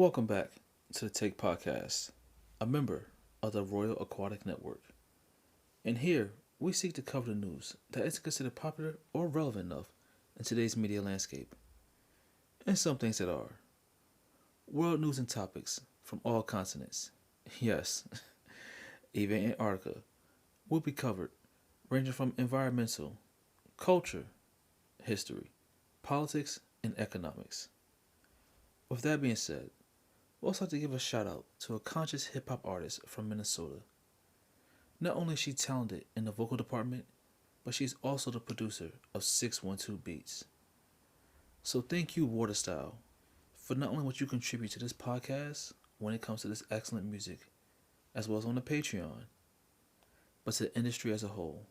Welcome back to the Take Podcast, a member of the Royal Aquatic Network. And here, we seek to cover the news that isn't considered popular or relevant enough in today's media landscape, and some things that are. World news and topics from all continents. Yes, even Antarctica will be covered, ranging from environmental, culture, history, politics, and economics. With that being said, we'd also like to give a shout out to a conscious hip hop artist from Minnesota. Not only is she talented in the vocal department, but she's also the producer of 612 Beats. So thank you, Waterstyle, for not only what you contribute to this podcast when it comes to this excellent music, as well as on the Patreon, but to the industry as a whole.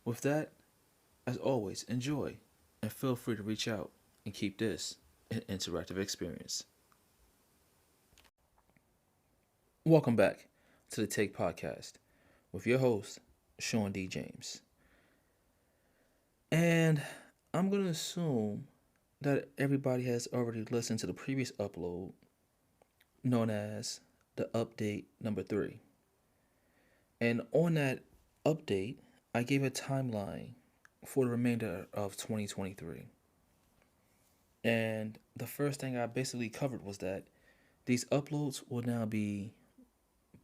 With that, as always, enjoy and feel free to reach out and keep this an interactive experience. Welcome back to the Take Podcast with your host, Sean D. James. And I'm going to assume that everybody has already listened to the previous upload known as the update number 3. And on that update, I gave a timeline for the remainder of 2023. And the first thing I basically covered was that these uploads will now be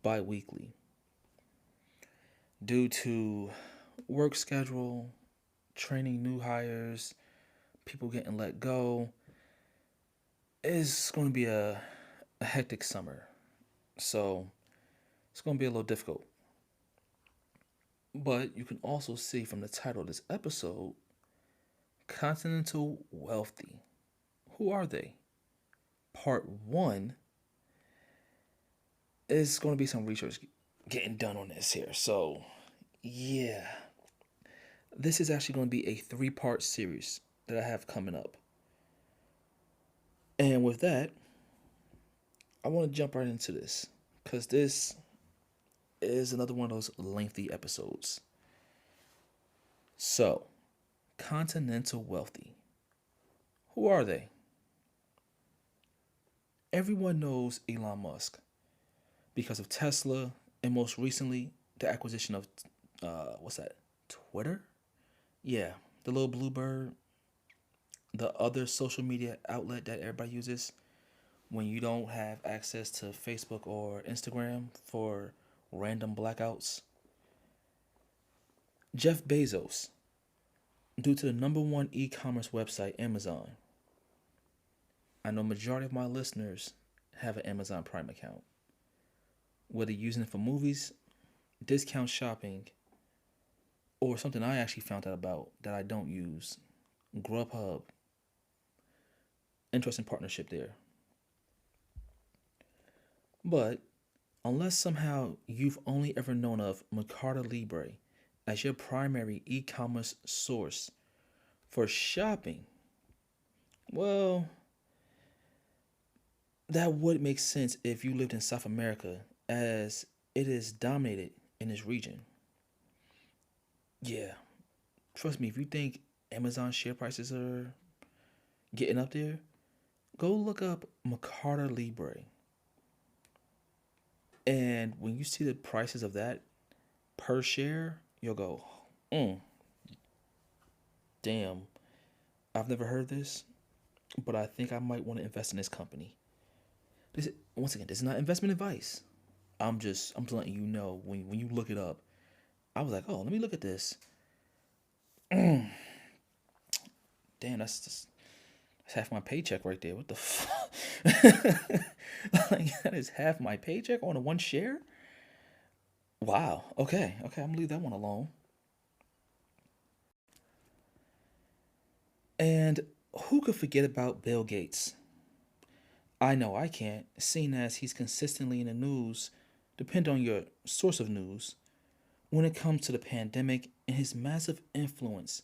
bi-weekly due to work schedule, training new hires, people getting let go. It's going to be a hectic summer, so it's going to be a little difficult. But you can also see from the title of this episode, Continental Wealthy. Who are they? Part 1 is going to be some research getting done on this here. So, yeah. This is actually going to be a 3-part series that I have coming up. And with that, I want to jump right into this because this is another one of those lengthy episodes. So, Continental Wealthy. Who are they? Everyone knows Elon Musk because of Tesla and most recently the acquisition of Twitter? Yeah, the little blue bird, the other social media outlet that everybody uses when you don't have access to Facebook or Instagram for random blackouts. Jeff Bezos, due to the number one e-commerce website, Amazon. I know majority of my listeners have an Amazon Prime account. Whether you're using it for movies, discount shopping, or something I actually found out about that I don't use, Grubhub. Interesting partnership there. But unless somehow you've only ever known of Mercado Libre as your primary e-commerce source for shopping, well, that would make sense if you lived in South America, as it is dominated in this region. Yeah, trust me, if you think Amazon share prices are getting up there, go look up Mercado Libre. And when you see the prices of that per share, you'll go, damn, I've never heard this, but I think I might want to invest in this company. Once again, this is not investment advice. I'm just letting you know when you look it up. I was like, oh, let me look at this. Damn, that's half my paycheck right there. What the fuck? Like, that is half my paycheck on a one share? Wow. Okay, I'm gonna leave that one alone. And who could forget about Bill Gates? I know I can't, seeing as he's consistently in the news, depend on your source of news, when it comes to the pandemic and his massive influence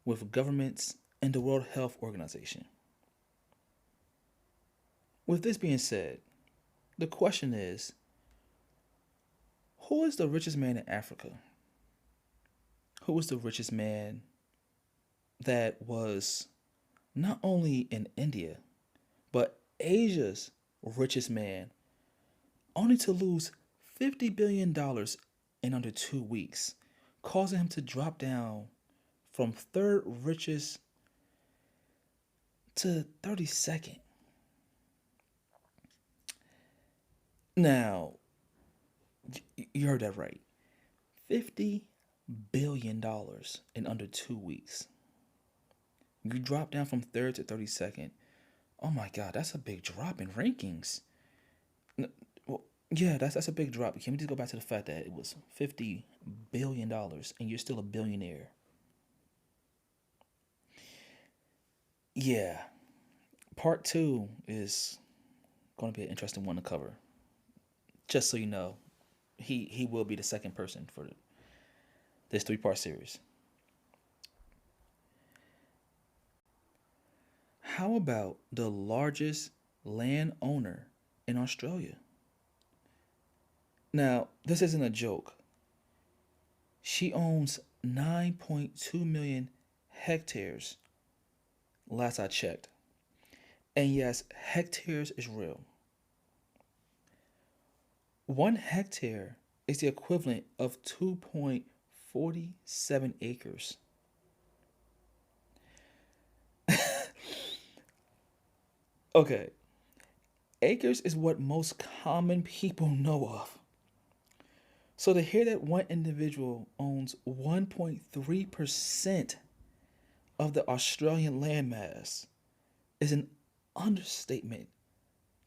with governments and the World Health Organization. With this being said, the question is, who is the richest man in Africa? Who is the richest man that was not only in India, but Asia's richest man, only to lose $50 billion in under 2 weeks, causing him to drop down from third richest to 32nd. Now, you heard that right. $50 billion in under 2 weeks. You drop down from third to 32nd. Oh my God, that's a big drop in rankings. Well, yeah, that's a big drop. Can we just go back to the fact that it was $50 billion and you're still a billionaire? Yeah, part two is going to be an interesting one to cover. Just so you know, he will be the second person for this three-part series. How about the largest landowner in Australia? Now, this isn't a joke. She owns 9.2 million hectares, last I checked. And yes, hectares is real. 1 hectare is the equivalent of 2.47 acres. Okay, acres is what most common people know of. So to hear that one individual owns 1.3% of the Australian landmass is an understatement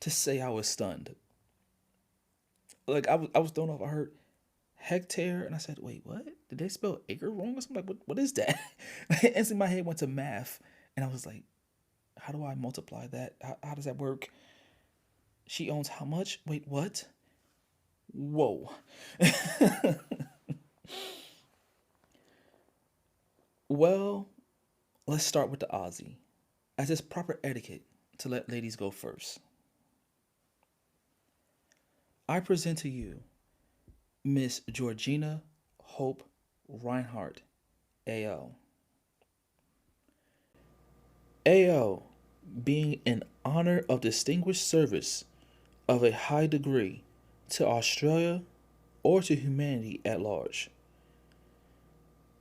to say I was stunned. Like I was thrown off. I heard hectare and I said, wait, what? Did they spell acre wrong or something? Like, what is that? Instantly my head went to math and I was like, how do I multiply that? How does that work? She owns how much? Wait, what? Whoa. Well, let's start with the Aussie, as it's proper etiquette to let ladies go first. I present to you Miss Georgina Hope Reinhardt, AO. AO being in honor of distinguished service of a high degree to Australia or to humanity at large.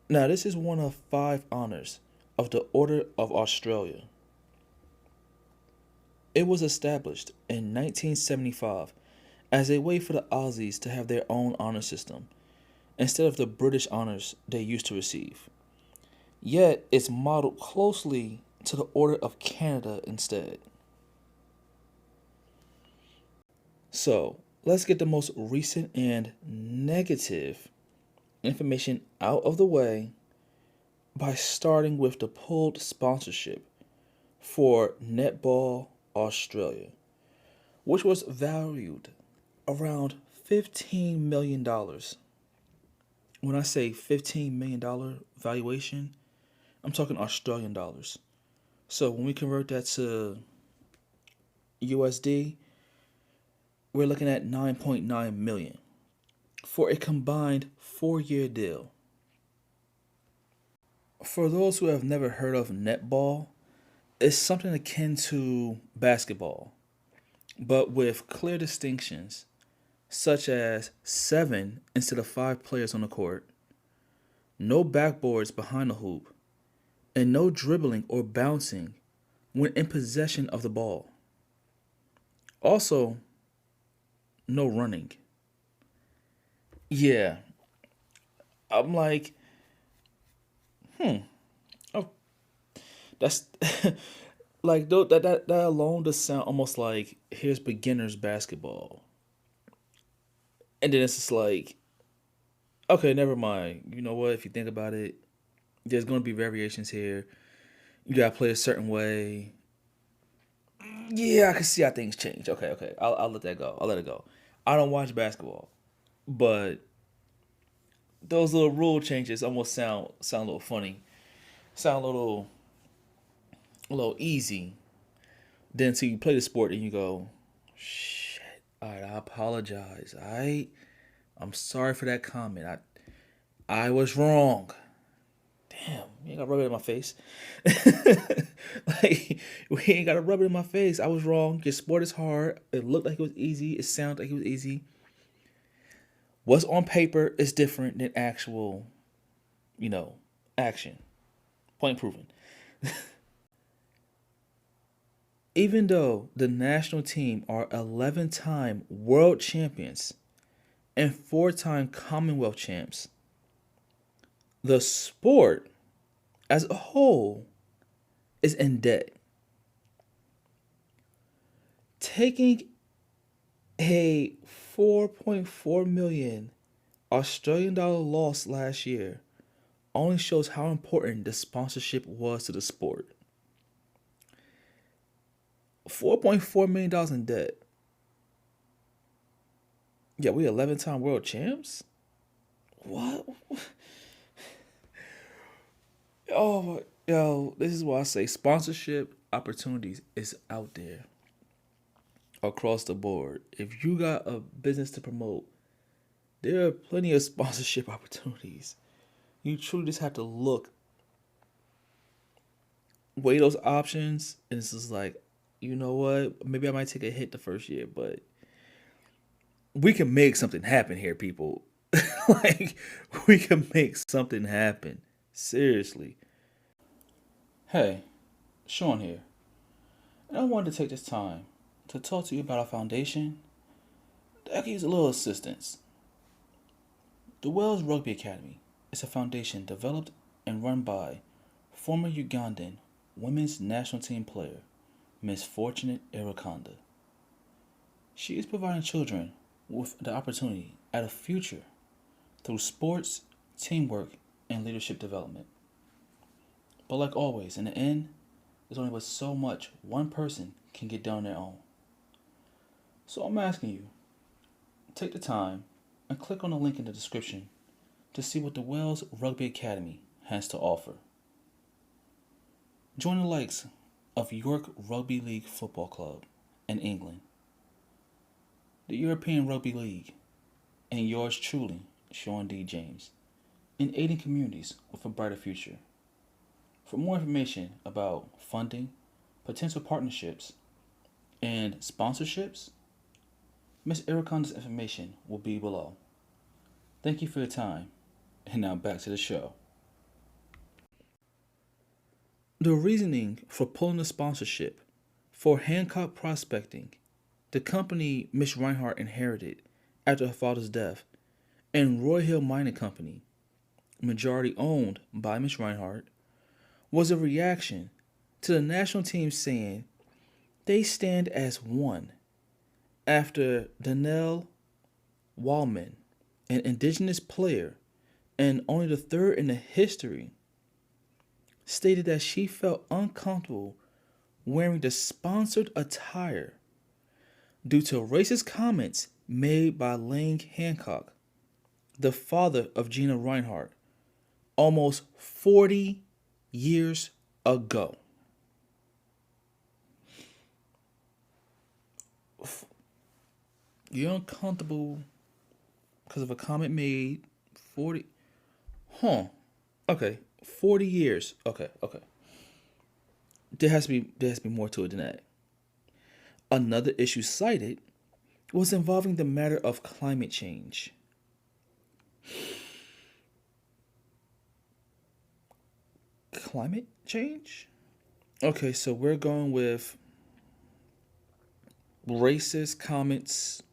Now, this is one of 5 honors of the Order of Australia. It was established in 1975 as a way for the Aussies to have their own honor system instead of the British honors they used to receive. Yet, it's modeled closely to the Order of Canada instead. So, let's get the most recent and negative information out of the way by starting with the pulled sponsorship for Netball Australia, which was valued around $15 million. When I say $15 million valuation, I'm talking Australian dollars. So when we convert that to USD, we're looking at 9.9 million for a combined 4-year deal. For those who have never heard of netball, it's something akin to basketball, but with clear distinctions, such as 7 instead of 5 players on the court, no backboards behind the hoop, and no dribbling or bouncing when in possession of the ball. Also, no running. Yeah, I'm like, oh, that's like that alone does sound almost like here's beginners basketball, and then it's just like, okay, never mind. You know what? If you think about it, there's going to be variations here. You gotta play a certain way. Yeah, I can see how things change. Okay. I'll let that go. I'll let it go. I don't watch basketball, but those little rule changes almost sound a little funny, sound a little easy. Then so you play the sport and you go, shit. All right, I apologize. I'm sorry for that comment. I was wrong. damn, you ain't gotta rub it in my face. Like, we ain't gotta rub it in my face. I was wrong. Your sport is hard. It looked like it was easy. It sounded like it was easy. What's on paper is different than actual, action. Point proven. Even though the national team are 11-time world champions and 4-time Commonwealth champs, the sport as a whole is in debt. Taking a 4.4 million Australian dollar loss last year only shows how important the sponsorship was to the sport. $4.4 million in debt. Yeah, we 11-time world champs? What? Oh, yo, this is why I say sponsorship opportunities is out there across the board. If you got a business to promote, there are plenty of sponsorship opportunities. You truly just have to weigh those options, and it's just like, you know what? Maybe I might take a hit the first year, but we can make something happen here, people. Like, we can make something happen. Seriously. Hey, Sean here. And I wanted to take this time to talk to you about our foundation that could use a little assistance. The Wales Rugby Academy is a foundation developed and run by former Ugandan women's national team player, Miss Fortunate Irakonda. She is providing children with the opportunity at a future through sports, teamwork, and leadership development. But like always, in the end, there's only but so much one person can get done on their own. So I'm asking you, take the time and click on the link in the description to see what the Wales Rugby Academy has to offer. Join the likes of York Rugby League Football Club in England, the European Rugby League, and yours truly, Sean D. James, in aiding communities with a brighter future. For more information about funding, potential partnerships, and sponsorships, Ms. Irakonda's information will be below. Thank you for your time, and now back to the show. The reasoning for pulling the sponsorship for Hancock Prospecting, the company Miss Reinhardt inherited after her father's death, and Roy Hill Mining Company, majority owned by Miss Reinhardt, was a reaction to the national team saying they stand as one after Danielle Wallman, an indigenous player and only the third in the history, stated that she felt uncomfortable wearing the sponsored attire due to racist comments made by Lang Hancock, the father of Gina Reinhardt, almost 40 years ago. You're uncomfortable because of a comment made 40... Okay, 40 years. Okay. There has to be more to it than that. Another issue cited was involving the matter of climate change. Climate change? Okay, so we're going with racist comments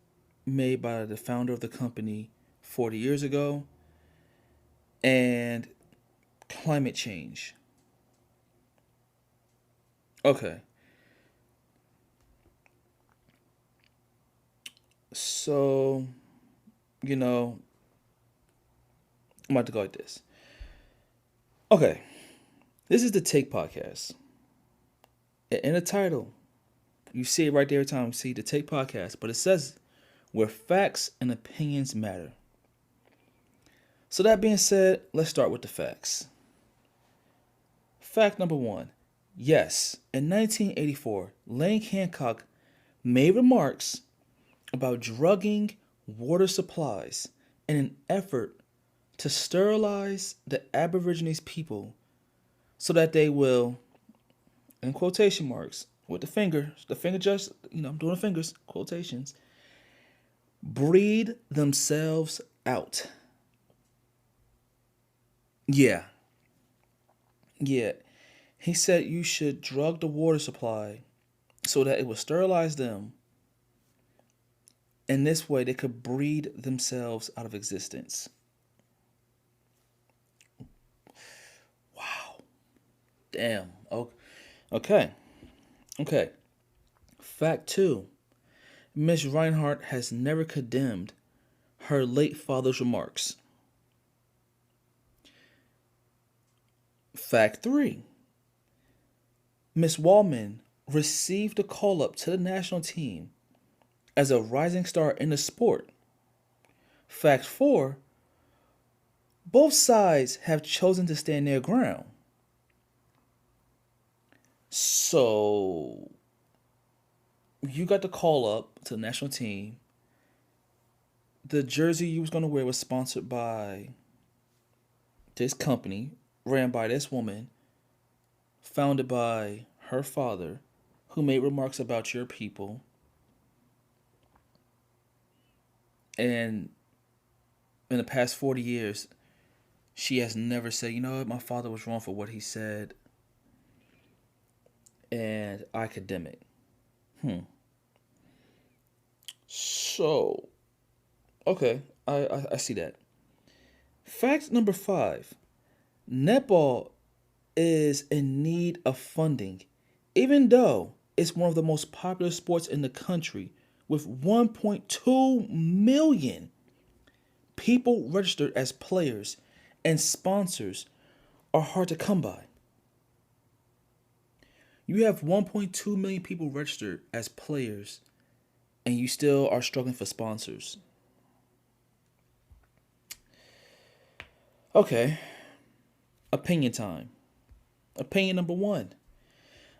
made by the founder of the company 40 years ago and climate change. Okay. So, I'm about to go like this. Okay. This is the Take Podcast. In the title, you see it right there every time you see the Take Podcast, but it says where facts and opinions matter. So that being said, let's start with the facts. Fact number 1. Yes, in 1984, Lang Hancock made remarks about drugging water supplies in an effort to sterilize the Aborigines people so that they will, in quotation marks, with the finger just, I'm doing the fingers, quotations, breed themselves out. Yeah, yeah. He said you should drug the water supply so that it would sterilize them. And this way they could breed themselves out of existence. Wow. Damn. Okay. Okay. Fact two. Miss Reinhardt has never condemned her late father's remarks. Fact three. Miss Wallman received a call up to the national team as a rising star in the sport. Fact four. Both sides have chosen to stand their ground. So you got the call up to the national team. The jersey you was gonna wear was sponsored by this company, ran by this woman, founded by her father, who made remarks about your people. And in the past 40 years, she has never said, you know what, my father was wrong for what he said, and I condemn it. So, okay, I see that. Fact number five. Netball is in need of funding, even though it's one of the most popular sports in the country with 1.2 million people registered as players, and sponsors are hard to come by. You have 1.2 million people registered as players, and you still are struggling for sponsors. Okay, opinion time. Opinion number one.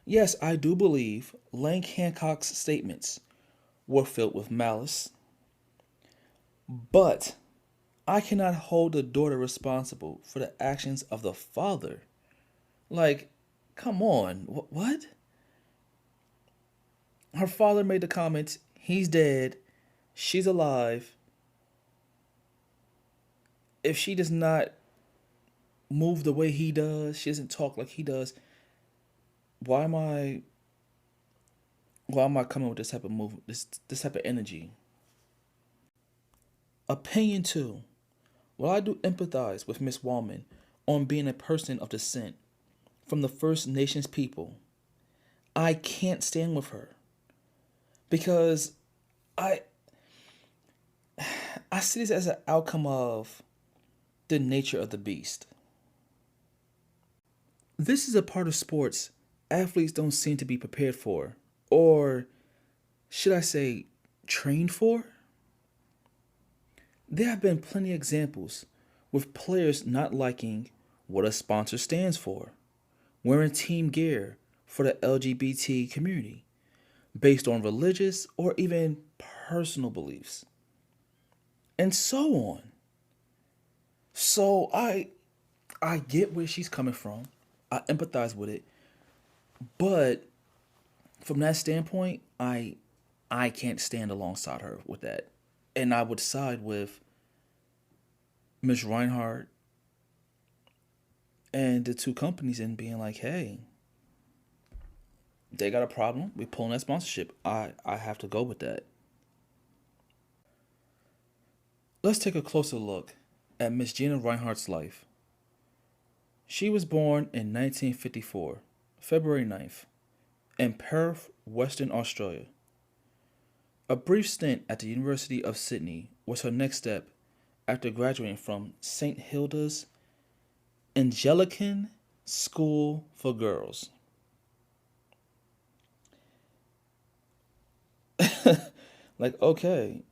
Yes, I do believe Lang Hancock's statements were filled with malice, but I cannot hold the daughter responsible for the actions of the father. Like, come on, what? Her father made the comment, he's dead, she's alive. If she does not move the way he does, she doesn't talk like he does, why am I coming with this type of movement, this type of energy? Opinion two. While I do empathize with Miss Wallman on being a person of descent from the First Nations people, I can't stand with her because I see this as an outcome of the nature of the beast. This is a part of sports athletes don't seem to be prepared for, or should I say, trained for? There have been plenty of examples with players not liking what a sponsor stands for, wearing team gear for the LGBT community, based on religious or even personal beliefs, and so on. So I get where she's coming from. I empathize with it, but from that standpoint, I can't stand alongside her with that, and I would side with Ms. Reinhardt and the two companies in being like, hey, they got a problem. We pulling that sponsorship. I have to go with that. Let's take a closer look at Miss Gina Reinhardt's life. She was born in 1954, February 9th, in Perth, Western Australia. A brief stint at the University of Sydney was her next step after graduating from St. Hilda's Anglican School for Girls. Like, okay,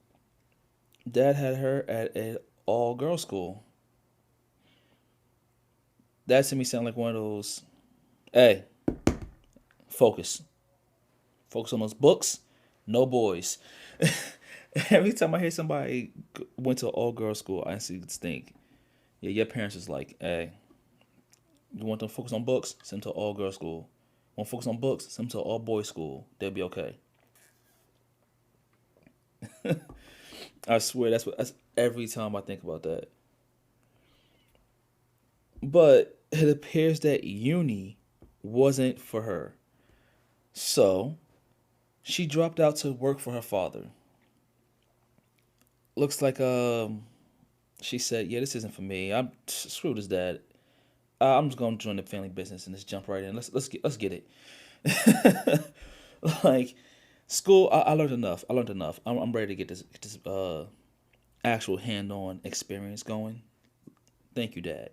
dad had her at an all girl school. That to me sound like one of those, hey, focus. Focus on those books, no boys. Every time I hear somebody went to all girl school, I instantly think, Yeah, your parents is like, hey, you want them to focus on books? Send them to all girls school. Want to focus on books? Send them to all boys school. They'll be okay. I swear that's every time I think about that. But it appears that uni wasn't for her. So she dropped out to work for her father. Looks like she said, "Yeah, this isn't for me. I'm screwed as dad. I'm just gonna join the family business and just jump right in. Let's get it." Like school, I learned enough. I learned enough. I'm ready to get this actual hand on experience going. Thank you, dad.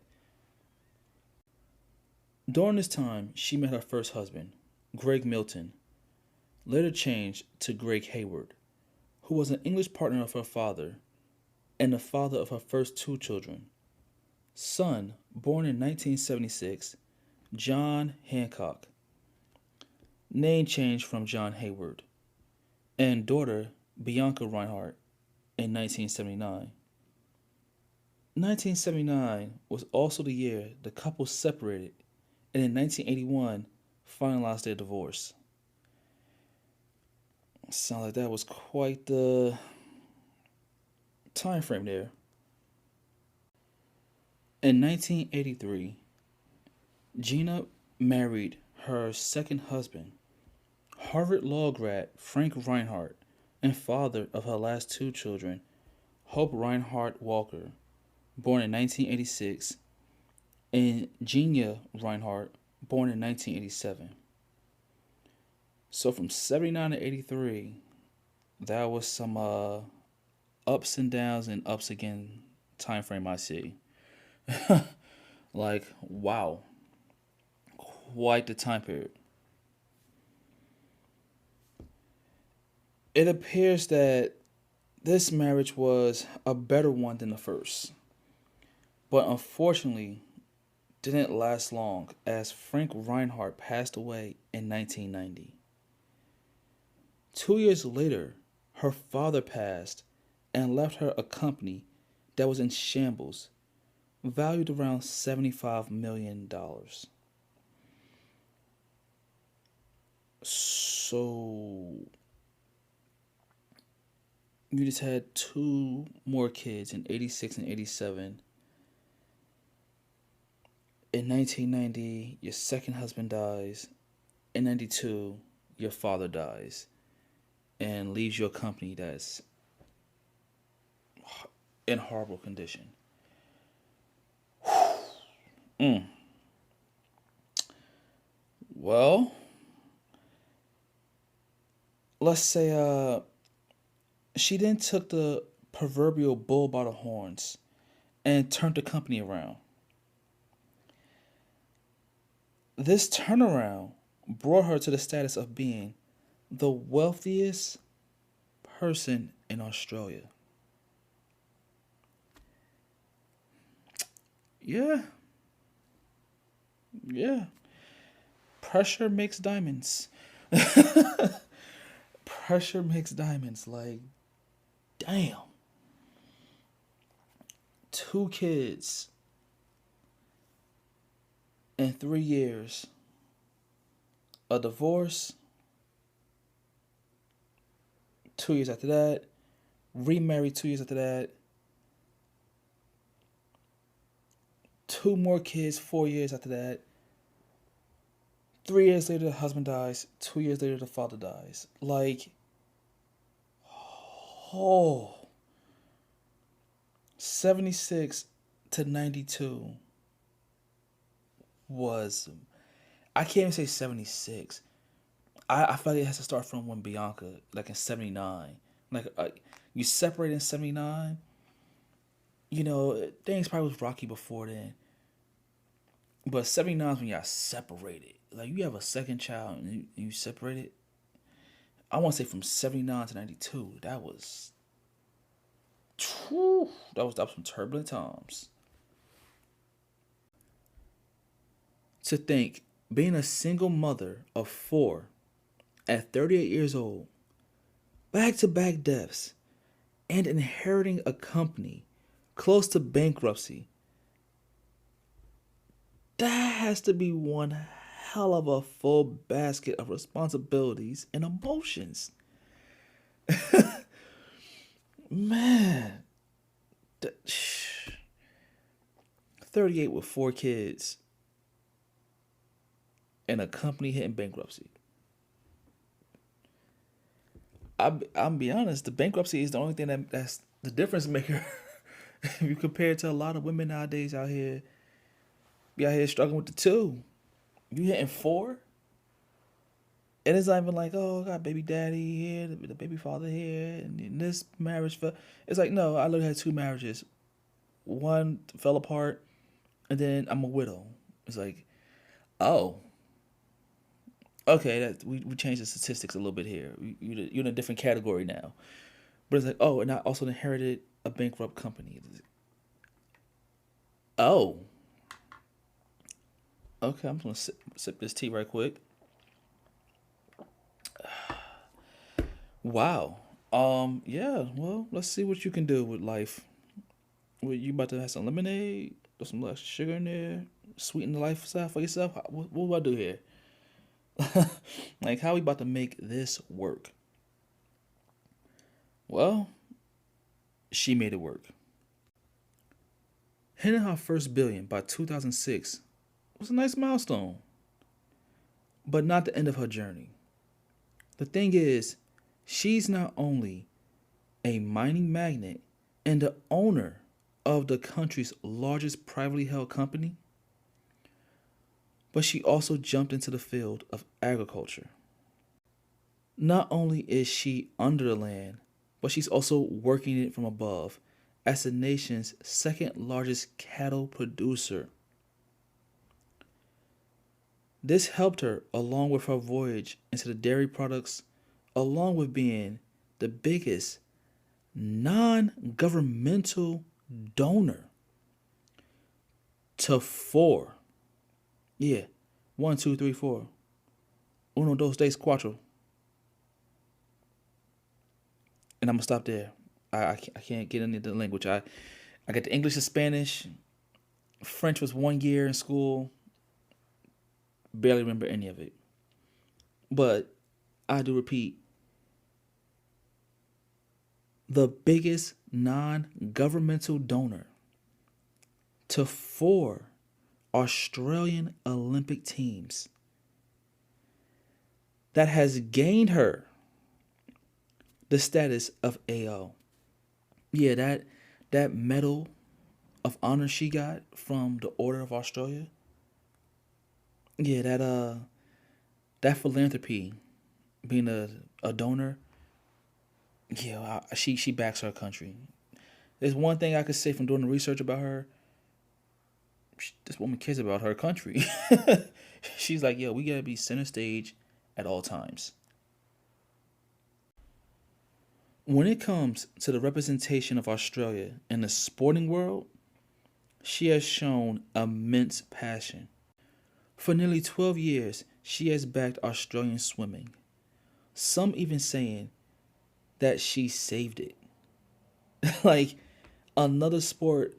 During this time, she met her first husband, Greg Milton, later changed to Greg Hayward, who was an English partner of her father and the father of her first two children. Son, born in 1976, John Hancock, name changed from John Hayward, and daughter, Bianca Reinhardt, in 1979. 1979 was also the year the couple separated and in 1981 finalized their divorce. Sounds like that was quite the time frame there. In 1983, Gina married her second husband, Harvard Law grad Frank Reinhardt, and father of her last two children, Hope Reinhardt Walker, born in 1986, and Genia Reinhardt, born in 1987. So from 79 to 83, that was some ups and downs and ups again time frame I see. Like, wow, quite the time period. It appears that this marriage was a better one than the first, but unfortunately didn't last long as Frank Reinhardt passed away in 1990. 2 years later, her father passed and left her a company that was in shambles, valued around $75 million. So, you just had two more kids in 86 and 87. In 1990, your second husband dies. In 92, your father dies and leaves you a company that's in horrible condition. Mm. Well, let's say she then took the proverbial bull by the horns and turned the company around. This turnaround brought her to the status of being the wealthiest person in Australia. Yeah, yeah. Pressure makes diamonds. Pressure makes diamonds. Like, damn. Two kids in 3 years. A divorce. 2 years after that. Remarried 2 years after that. Two more kids 4 years after that. 3 years later, the husband dies. 2 years later, the father dies. Like, oh, 76 to 92 was, I can't even say 76. I feel like it has to start from when Bianca, like in 79. Like, you separate in 79, things probably was rocky before then. But 79 is when y'all separated. Like, you have a second child and you separated. I want to say from 79 to 92. That was some turbulent times. To think, being a single mother of four at 38 years old, back-to-back deaths, and inheriting a company close to bankruptcy That has to be one hell of a full basket of responsibilities and emotions. Man, 38 with 4 kids and a company hitting bankruptcy. I'm be honest, the bankruptcy is the only thing that's the difference maker. If you compare it to a lot of women nowadays out here, be out here struggling with the two. You hitting four, and it's not even like, oh, I got baby daddy here, the baby father here, and this marriage fell. It's like, no, I literally had 2 marriages. One fell apart, and then I'm a widow. It's like, oh, okay, that we changed the statistics a little bit here. You're in a different category now. But it's like, oh, and I also inherited a bankrupt company. Oh, okay, I'm just gonna sip this tea right quick. Wow. Yeah. Well, let's see what you can do with life. What, you about to have some lemonade, or some less sugar in there, sweeten the lifestyle for yourself? What do I do here? Like, how we about to make this work? Well, she made it work. Hitting her first billion by 2006 was a nice milestone, but not the end of her journey. The thing is, she's not only a mining magnate and the owner of the country's largest privately held company, but she also jumped into the field of agriculture. Not only is she under the land, but she's also working it from above as the nation's second largest cattle producer. This helped her along with her voyage into the dairy products, along with being the biggest non governmental donor to four. Yeah, one, two, three, four. Uno, dos, tres, cuatro. And I'm gonna stop there. I can't get into the language. I got the English and Spanish. French was 1 year in school. Barely remember any of it. But I do repeat, the biggest non-governmental donor to 4 Australian Olympic teams that has gained her the status of AO. Yeah, that medal of honor she got from the Order of Australia. Yeah, that philanthropy, being a donor. Yeah, she backs her country. There's one thing I could say from doing the research about her. This woman cares about her country. She's like, yo, we gotta be center stage at all times. When it comes to the representation of Australia in the sporting world, she has shown immense passion. For nearly 12 years, she has backed Australian swimming. Some even saying that she saved it. Like another sport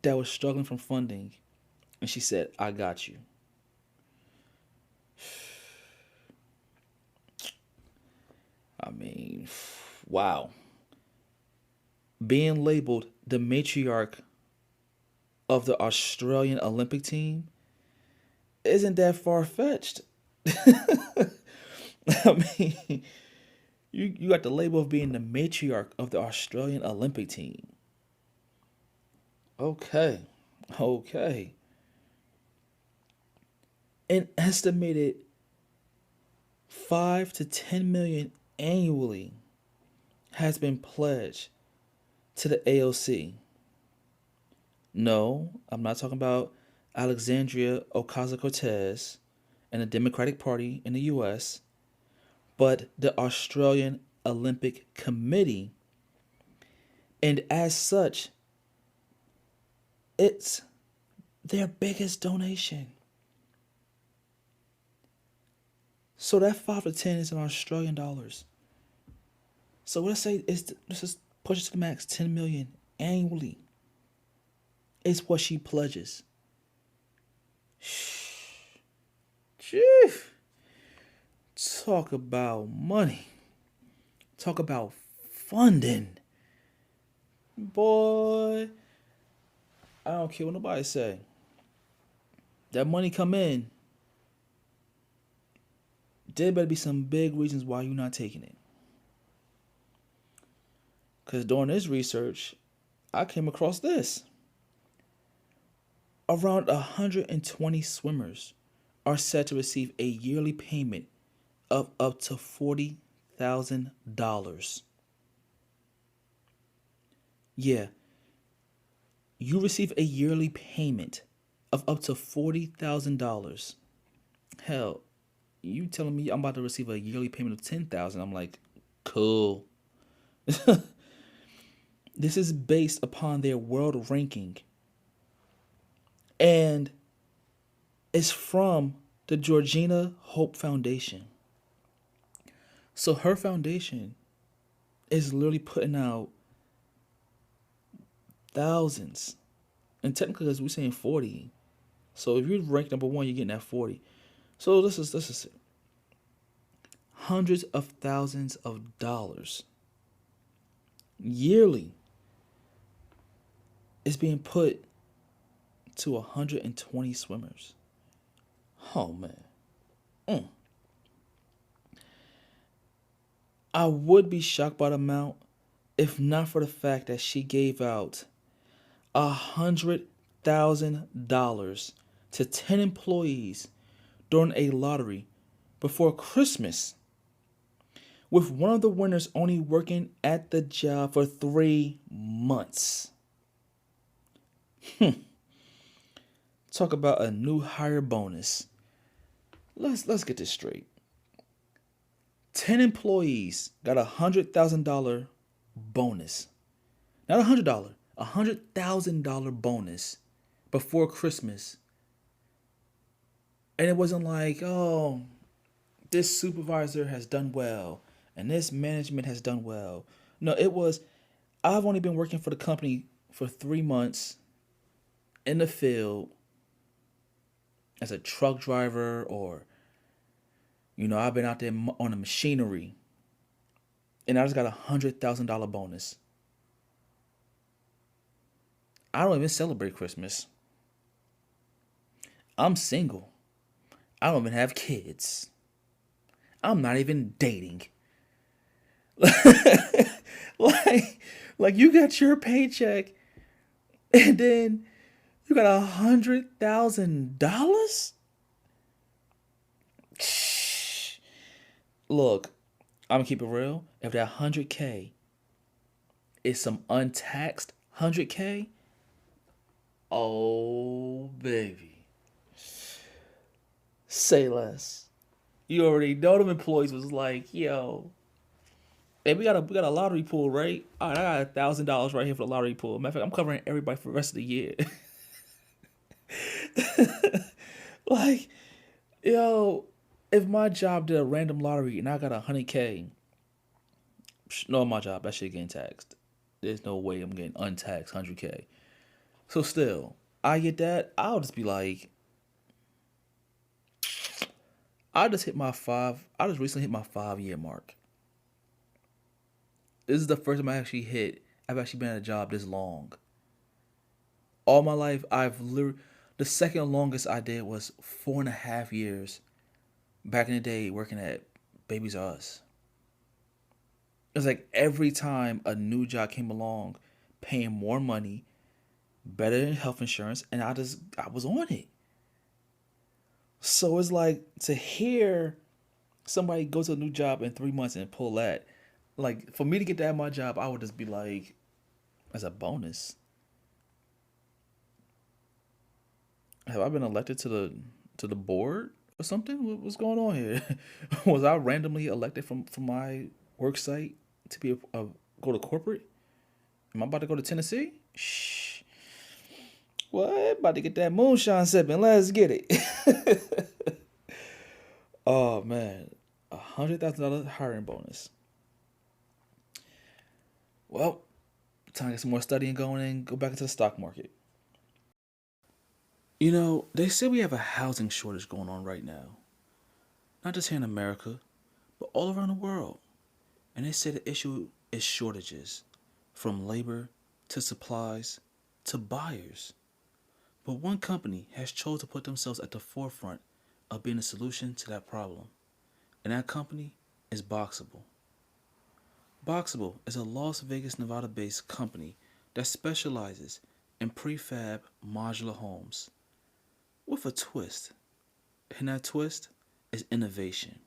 that was struggling from funding, and she said, I got you. I mean, wow. Being labeled the matriarch of the Australian Olympic team isn't that far-fetched. I mean, you got the label of being the matriarch of the Australian Olympic team. Okay. An estimated 5 to 10 million annually has been pledged to the AOC. No, I'm not talking about Alexandria Ocasio-Cortez and the Democratic Party in the U.S., but the Australian Olympic Committee. And as such, it's their biggest donation. So that 5 to 10 is in Australian dollars. So let's say let's just push it to the max, 10 million annually. It's what she pledges. Phew. Talk about money. Talk about funding. Boy, I don't care what nobody say. That money come in, there better be some big reasons why you're not taking it. Because during this research, I came across this. Around 120 swimmers are said to receive a yearly payment of up to $40,000. Yeah, you receive a yearly payment of up to $40,000. Hell, you telling me I'm about to receive a yearly payment of $10,000? I'm like, cool. This is based upon their world ranking, and it's from the Georgina Hope Foundation. So her foundation is literally putting out thousands, and technically, as we're saying 40. So if you rank number one, you're getting that 40. So this is hundreds of thousands of dollars yearly is being put to 120 swimmers. Oh man. I would be shocked by the amount if not for the fact that she gave out $100,000 to 10 employees during a lottery before Christmas, with one of the winners only working at the job for 3 months. Talk about a new hire bonus. Let's get this straight. 10 employees got $100,000 bonus. Not $100, $100,000 bonus before Christmas. And it wasn't like, oh, this supervisor has done well and this management has done well. No, it was, I've only been working for the company for 3 months in the field as a truck driver, or, I've been out there on the machinery, and I just got $100,000 bonus. I don't even celebrate Christmas. I'm single. I don't even have kids. I'm not even dating. like you got your paycheck, and then you got $100,000. Look, I'm gonna keep it real. If that 100K is some untaxed 100K, oh baby, say less. You already know them employees was like, yo, hey, we got a lottery pool, right? All right, I got $1,000 right here for the lottery pool. Matter of fact, I'm covering everybody for the rest of the year. Like, yo, if my job did a random lottery and I got 100K, no, my job, that shit getting taxed. There's no way I'm getting untaxed 100K. So still, I get that, I'll just be like, I just recently hit my 5-year mark. This is the first time I've actually been at a job this long. All my life, the second longest I did was 4.5 years back in the day working at Babies R Us. It's like every time a new job came along, paying more money, better than health insurance, and I was on it. So it's like, to hear somebody go to a new job in 3 months and pull that, like, for me to get that at my job, I would just be like, as a bonus. Have I been elected to the board or something? What's going on here? Was I randomly elected from my work site to be go to corporate? Am I about to go to Tennessee? Shh. What? About to get that moonshine sipping. Let's get it. Oh man, $100,000 hiring bonus. Well, time to get some more studying going and go back into the stock market. They say we have a housing shortage going on right now, not just here in America, but all around the world. And they say the issue is shortages, from labor to supplies to buyers. But one company has chosen to put themselves at the forefront of being a solution to that problem, and that company is Boxable. Boxable is a Las Vegas, Nevada based company that specializes in prefab modular homes with a twist. And that twist is innovation.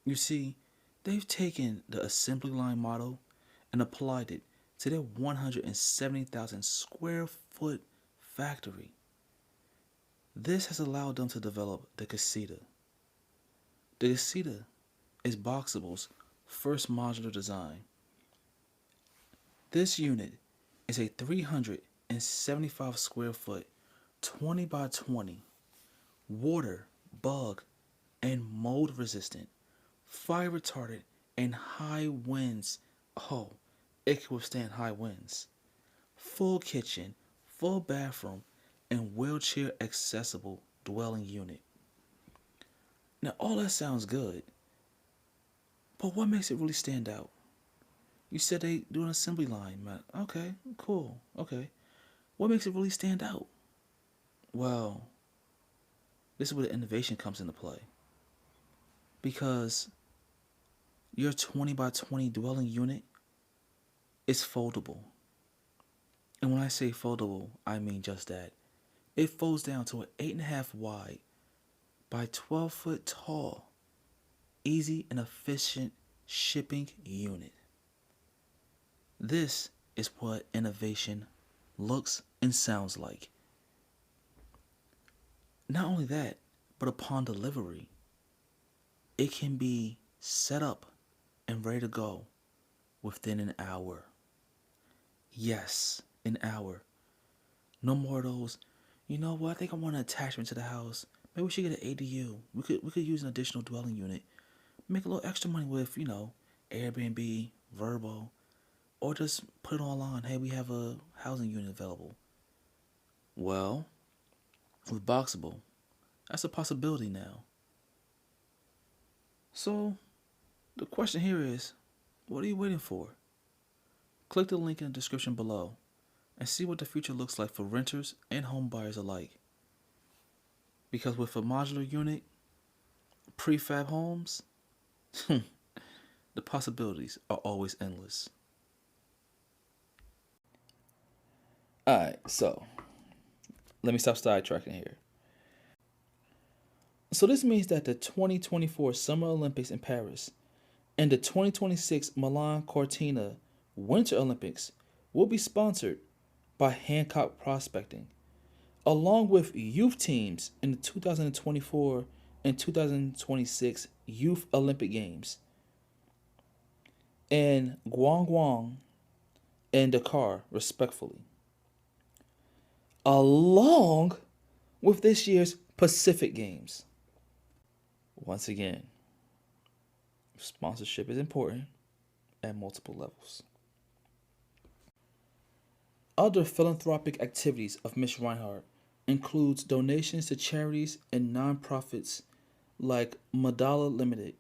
You see, they've taken the assembly line model and applied it to their 170,000 square foot factory. This has allowed them to develop the Casita. The Casita is Boxable's first modular design. This unit is a 375 square foot, 20 by 20, water, bug, and mold resistant, fire retardant, and high winds. Oh, it can withstand high winds. Full kitchen, full bathroom, and wheelchair accessible dwelling unit. Now, all that sounds good, but what makes it really stand out? You said they do an assembly line, man. Okay, cool. Okay. What makes it really stand out? Well, this is where the innovation comes into play. Because your 20 by 20 dwelling unit is foldable. And when I say foldable, I mean just that. It folds down to an 8.5 wide by 12 foot tall, easy and efficient shipping unit. This is what innovation looks and sounds like. Not only that, but upon delivery, it can be set up and ready to go within an hour. Yes, an hour. No more of those, you know what, I think I want an attachment to the house. Maybe we should get an ADU. We could use an additional dwelling unit. Make a little extra money with, Airbnb, Verbo, or just put it online. Hey, we have a housing unit available. Well, with Boxable, that's a possibility now. So, the question here is, what are you waiting for? Click the link in the description below and see what the future looks like for renters and home buyers alike. Because with a modular unit, prefab homes, the possibilities are always endless. Alright, so let me stop sidetracking here. So this means that the 2024 Summer Olympics in Paris and the 2026 Milan Cortina Winter Olympics will be sponsored by Hancock Prospecting, along with youth teams in the 2024 and 2026 Youth Olympic Games in Guangdong and Dakar, respectively, along with this year's Pacific Games. Once again, sponsorship is important at multiple levels. Other philanthropic activities of Ms. Reinhardt includes donations to charities and nonprofits like Madala Limited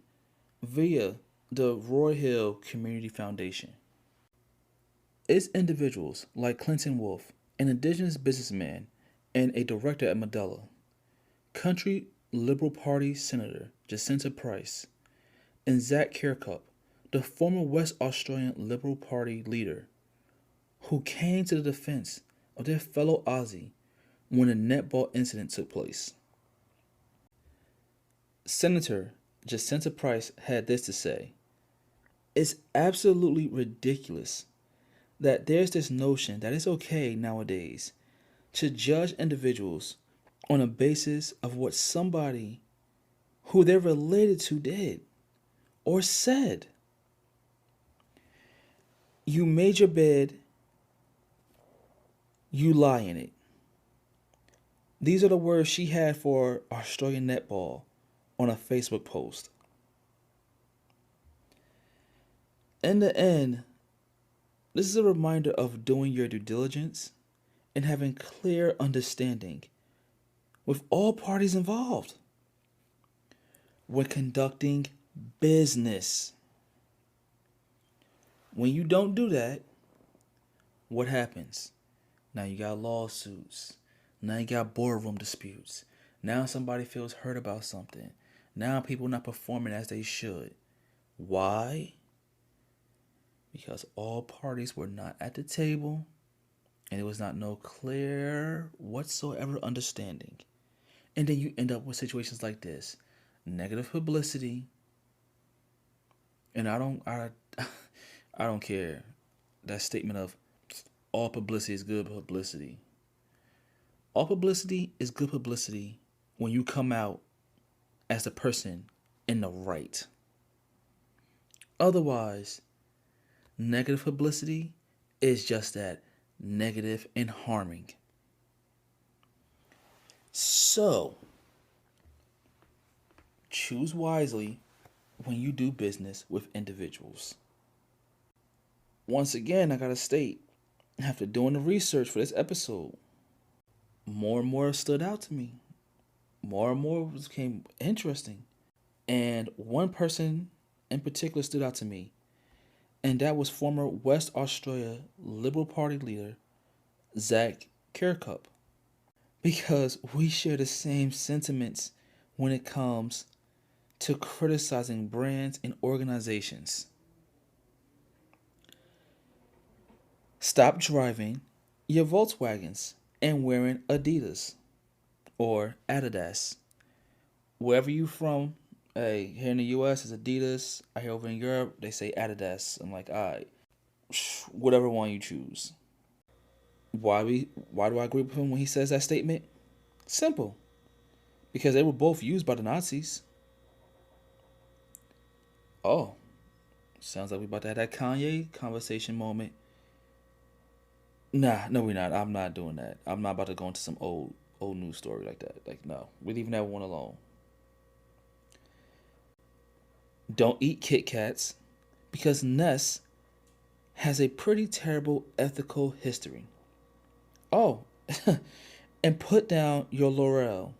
via the Roy Hill Community Foundation. It's individuals like Clinton Wolf, an indigenous businessman and a director at Madala, Country Liberal Party Senator Jacinta Price, and Zach Kirkup, the former West Australian Liberal Party leader, who came to the defense of their fellow Aussie when a netball incident took place. Senator Jacinta Price had this to say: "It's absolutely ridiculous that there's this notion that it's okay nowadays to judge individuals on a basis of what somebody who they're related to did or said. You made your bed, you lie in it." These are the words she had for Australian netball on a Facebook post. In the end, this is a reminder of doing your due diligence and having clear understanding with all parties involved. We're conducting business. When you don't do that, what happens? Now you got lawsuits. Now you got boardroom disputes. Now somebody feels hurt about something. Now people not performing as they should. Why? Because all parties were not at the table and there was not no clear whatsoever understanding. And then you end up with situations like this. Negative publicity. And I don't care. That statement of all publicity is good publicity. All publicity is good publicity when you come out as the person in the right. Otherwise, negative publicity is just that, negative and harming. So, choose wisely when you do business with individuals. Once again, I gotta state, after doing the research for this episode, more and more stood out to me. More and more became interesting. And one person in particular stood out to me, and that was former West Australia Liberal Party leader Zach Kirkup. Because we share the same sentiments when it comes to criticizing brands and organizations. Stop driving your Volkswagens and wearing Adidas or Adidas. Wherever you from, hey, here in the US it's Adidas. I hear over in Europe they say Adidas. I'm like, alright, whatever one you choose. Why do I agree with him when he says that statement? Simple. Because they were both used by the Nazis. Oh, sounds like we about to have that Kanye conversation moment. Nah, no, we're not. I'm not doing that. I'm not about to go into some old news story like that. Like, no, we're leaving that one alone. Don't eat Kit Kats because Ness has a pretty terrible ethical history. Oh, and put down your L'Oreal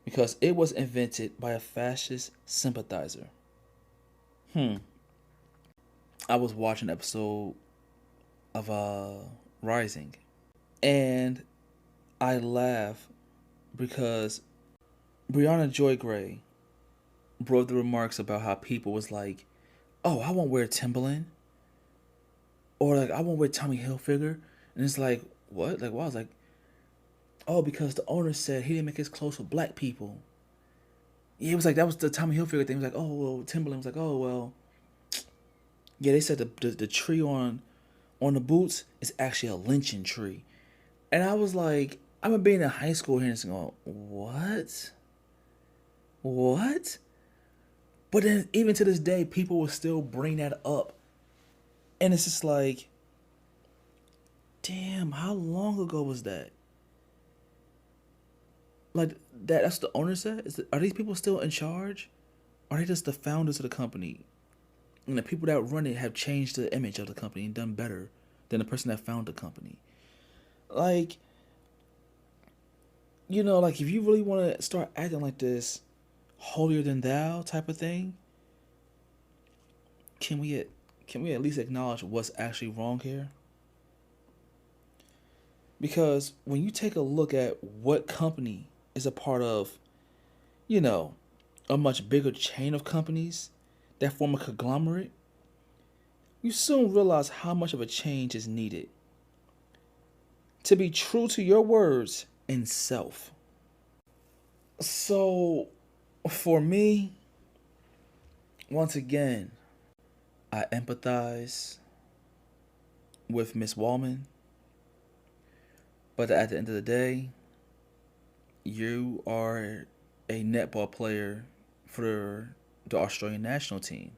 because it was invented by a fascist sympathizer. I was watching an episode of Rising, and I laugh because Brianna Joy Gray brought the remarks about how people was like, "Oh, I won't wear Timberland," or like, "I won't wear Tommy Hilfiger," and it's like, what? Like, well, I was like, "Oh, because the owner said he didn't make his clothes for black people." Yeah, it was like that was the Tommy Hilfiger thing. It was like, "Oh well," Timberland was like, "Oh well." Yeah, they said the tree on the boots is actually a lynching tree. And I was like, I remember being in high school here and going, what? What? But then even to this day, people will still bring that up. And it's just like, damn, how long ago was that? Like that's the owner said? Are these people still in charge? Or are they just the founders of the company? And the people that run it have changed the image of the company and done better than the person that found the company. Like, like if you really want to start acting like this holier than thou type of thing, can we at least acknowledge what's actually wrong here? Because when you take a look at what company is a part of, a much bigger chain of companies that form a conglomerate, you soon realize how much of a change is needed to be true to your words and self. So, for me, once again, I empathize with Miss Wallman, but at the end of the day, you are a netball player for the Australian national team.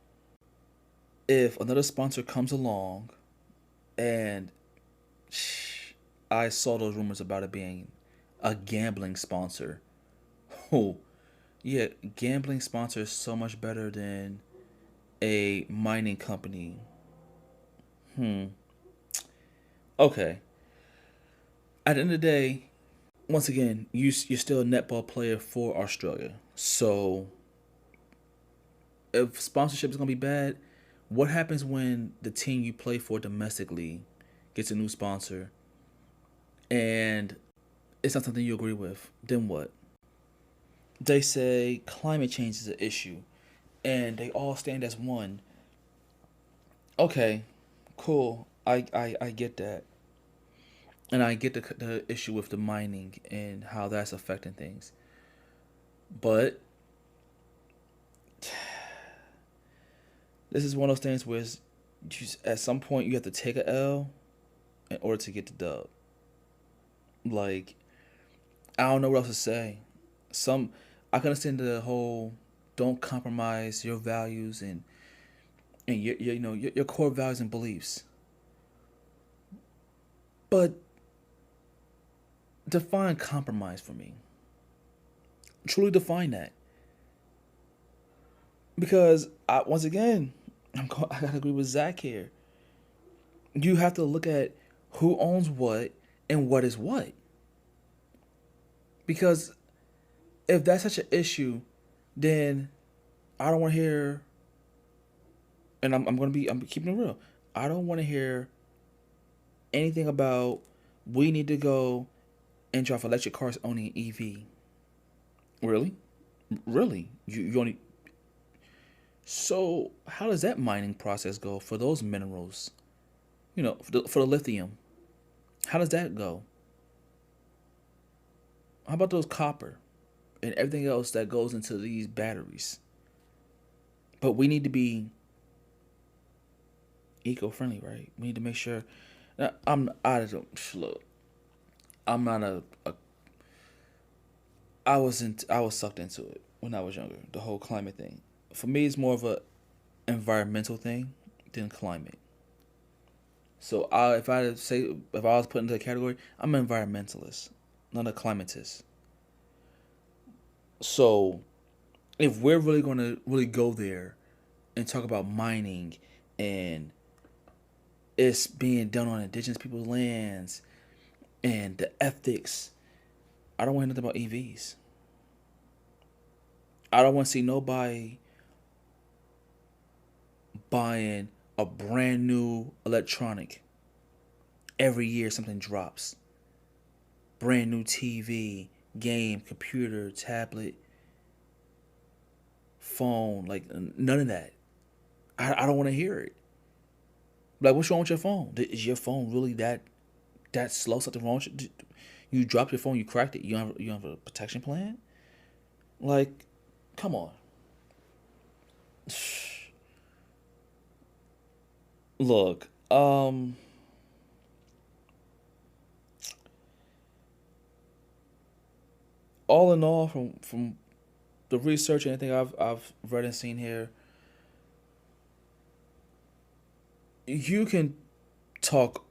If another sponsor comes along and I saw those rumors about it being a gambling sponsor. Oh, yeah, gambling sponsor is so much better than a mining company. Okay. At the end of the day, once again, you're still a netball player for Australia. So if sponsorship is gonna be bad, what happens when the team you play for domestically gets a new sponsor and it's not something you agree with? Then what? They say climate change is an issue, and they all stand as one. Okay, cool. I get that, and I get the issue with the mining and how that's affecting things. But this is one of those things where at some point you have to take a L in order to get the dub. Like, I don't know what else to say. Some I can understand the whole don't compromise your values and your core values and beliefs. But define compromise for me. Truly define that. Because once again, I gotta agree with Zach here. You have to look at who owns what and what is what. Because if that's such an issue, then I don't want to hear, and I'm keeping it real. I don't want to hear anything about we need to go and drive electric cars owning an EV. Really? Really? You only. So how does that mining process go for those minerals? For the lithium. How does that go? How about those copper and everything else that goes into these batteries? But we need to be eco-friendly, right? We need to make sure. Now, I don't look. I'm not a. I was sucked into it when I was younger. The whole climate thing. For me, it's more of a environmental thing than climate. So if I had to say if I was put into a category, I'm an environmentalist, not a climatist. So if we're really going to really go there and talk about mining and it's being done on indigenous people's lands and the ethics, I don't want nothing about EVs. I don't want to see nobody buying a brand new electronic every year. Something drops. Brand new TV, game, computer, tablet, phone, like none of that. I don't want to hear it. Like, what's wrong with your phone? Is your phone really that slow? Something wrong with you? You dropped your phone, you cracked it. You have a protection plan? Like, come on. Look, all in all, from the research and anything I've read and seen here, you can talk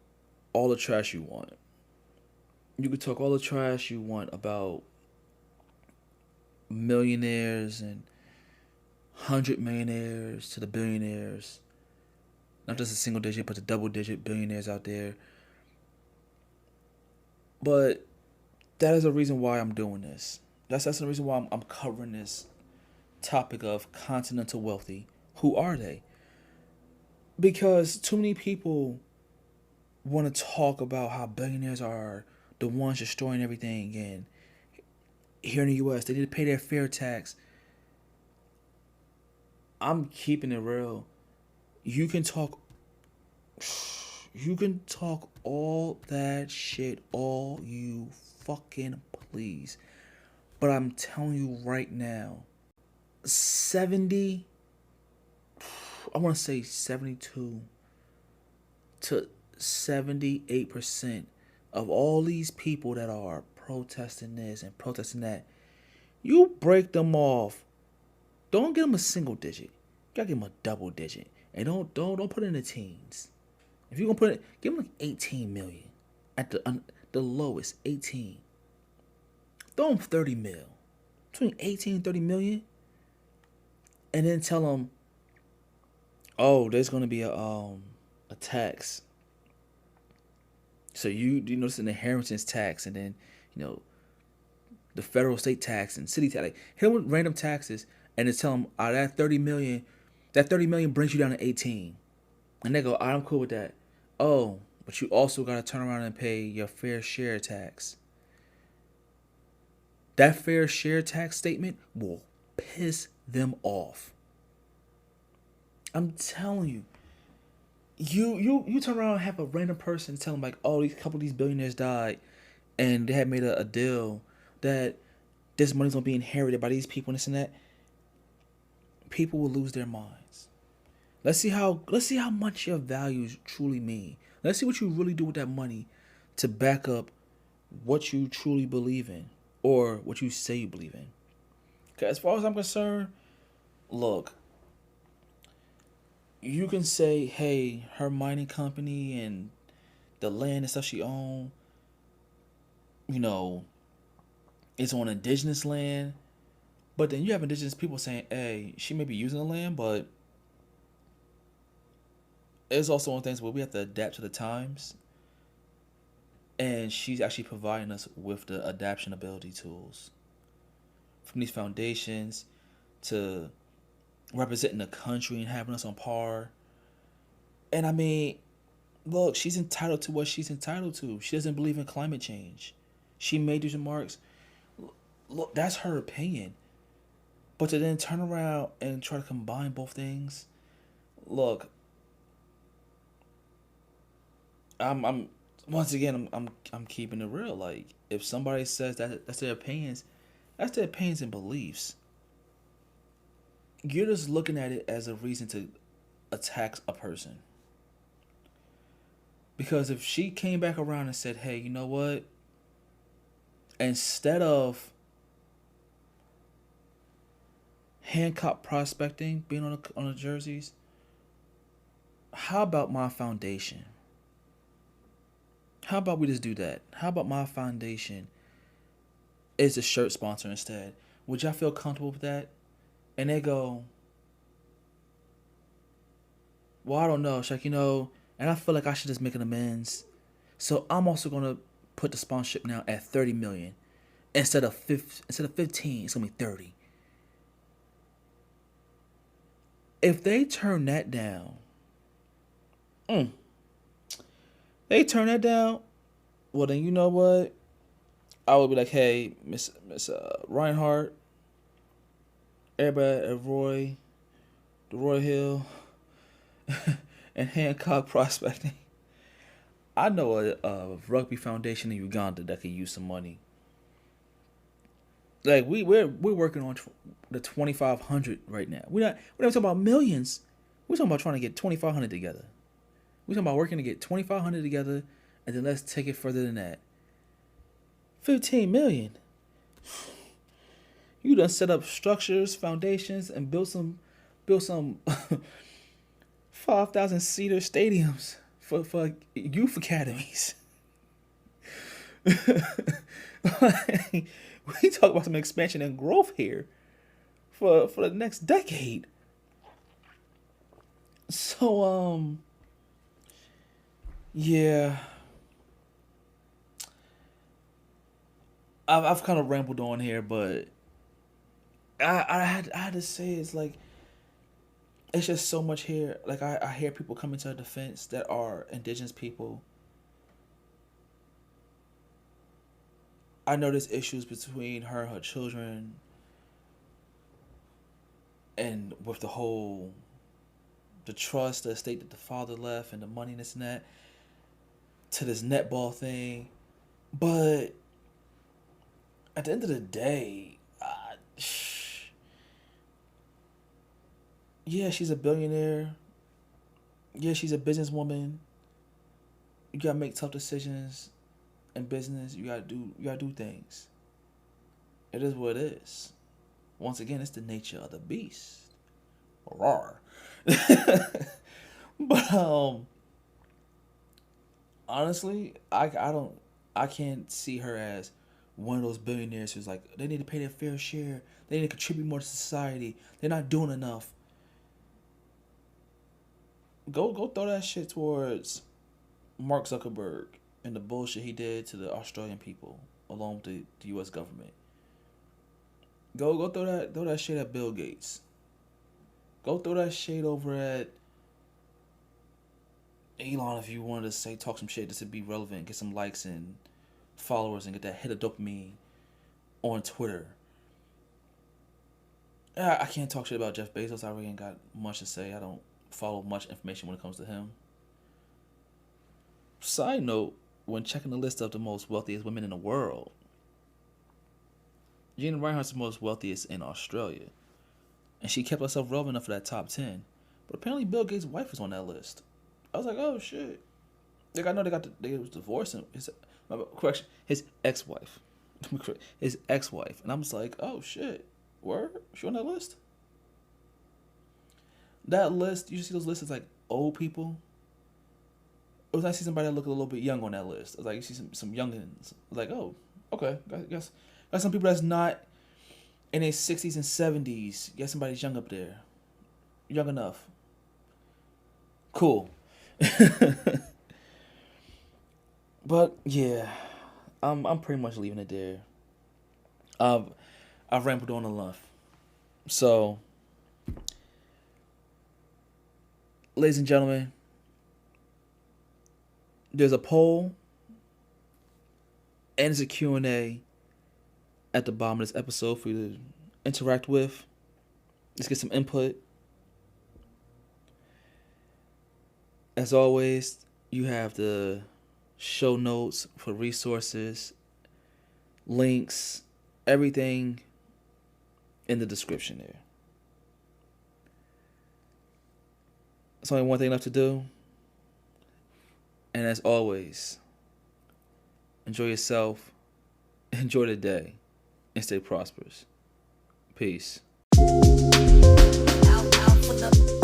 all the trash you want. You can talk all the trash you want about millionaires and 100 millionaires to the billionaires. Not just a single digit, but the double digit billionaires out there. But that is a reason why I'm doing this. That's the reason why I'm covering this topic of Continental Wealthy. Who are they? Because too many people want to talk about how billionaires are the ones destroying everything, and here in the U.S. they need to pay their fair tax. I'm keeping it real. You can talk. You can talk all that shit all you fucking please. But I'm telling you right now, 70, I want to say 72 to 78% of all these people that are protesting this and protesting that, you break them off. Don't give them a single digit. You gotta give them a double digit. And don't put it in the teens. If you're gonna put it, give them like 18 million at the lowest, 18. Throw them 30 mil, between 18 and 30 million, and then tell them, oh, there's gonna be a tax. So you know it's an inheritance tax, and then the federal state tax and city tax. Like, hit them with random taxes and then tell them, that 30 million, that 30 million brings you down to 18. And they go, I'm cool with that. Oh, but you also got to turn around and pay your fair share tax. That fair share tax statement will piss them off. I'm telling you. You turn around and have a random person tell them like, oh, these couple of these billionaires died, and they had made a deal that this money's gonna be inherited by these people and this and that. People will lose their minds. Let's see how much your values truly mean. Let's see what you really do with that money to back up what you truly believe in or what you say you believe in. Okay, as far as I'm concerned, look, you can say, hey, her mining company and the land and stuff she owned, it's on indigenous land. But then you have indigenous people saying, hey, she may be using the land, but it's also one of the things where we have to adapt to the times. And she's actually providing us with the adaptation ability tools. From these foundations to representing the country and having us on par. And I mean, look, she's entitled to what she's entitled to. She doesn't believe in climate change. She made these remarks. Look, that's her opinion. But to then turn around and try to combine both things, look, I'm once again I'm keeping it real. Like, if somebody says that that's their opinions, that's their opinions and beliefs. You're just looking at it as a reason to attack a person. Because if she came back around and said, hey, you know what? Instead of Hancock prospecting being on the jerseys, how about my foundation? How about we just do that? How about my foundation is the shirt sponsor instead? Would y'all feel comfortable with that? And they go, well, I don't know. She's like, and I feel like I should just make an amends. So I'm also gonna put the sponsorship now at 30 million. Instead of 15, it's gonna be 30. If they turn that down, well then you know what? I would be like, hey, Miss Reinhardt, everybody at the Roy Hill, and Hancock prospecting. I know a rugby foundation in Uganda that could use some money. Like we're working on the 2,500 right now. We're not talking about millions. We're talking about trying to get 2,500 together. We're talking about working to get 2,500 together, and then let's take it further than that. 15 million. You done set up structures, foundations, and built some 5,000 seater stadiums for youth academies. We talk about some expansion and growth here for the next decade. So yeah, I've kind of rambled on here, but I had to say, it's like, it's just so much here. Like, I hear people coming to her defense that are indigenous people. I know there's issues between her and her children, and with the trust, the estate that the father left, and the money and this and that, to this netball thing. But at the end of the day, yeah, she's a billionaire. Yeah, she's a businesswoman. You gotta make tough decisions in business. You gotta do things. It is what it is. Once again, it's the nature of the beast. Roar. But honestly, I can't see her as one of those billionaires who's like, they need to pay their fair share. They need to contribute more to society. They're not doing enough. Go throw that shit towards Mark Zuckerberg and the bullshit he did to the Australian people along with the U.S. government. Go throw that shade at Bill Gates. Go throw that shade over at Elon if you wanted to say talk some shit just to be relevant, get some likes and followers and get that hit of dopamine on Twitter. I can't talk shit about Jeff Bezos. I really ain't got much to say. I don't follow much information when it comes to him. Side note, when checking the list of the most wealthiest women in the world, Gina Reinhart's the most wealthiest in Australia. And she kept herself relevant enough for that top 10. But apparently Bill Gates' wife was on that list. I was like, oh shit. Like, I know they was divorcing. His ex-wife. His ex-wife. And I'm just like, oh shit. Word? She on that list? That list, you see those lists, it's like old people. It was nice to see somebody that looked a little bit young on that list. It was like you see some youngins. Like, oh, okay. Got some people that's not in their 60s and 70s. Got somebody's young up there. Young enough. Cool. But yeah, I'm pretty much leaving it there. I've rambled on enough. So, ladies and gentlemen, there's a poll and there's a Q&A at the bottom of this episode for you to interact with. Let's get some input. As always, you have the show notes for resources, links, everything in the description there. There's only one thing left to do. And as always, enjoy yourself, enjoy the day, and stay prosperous. Peace. Out for the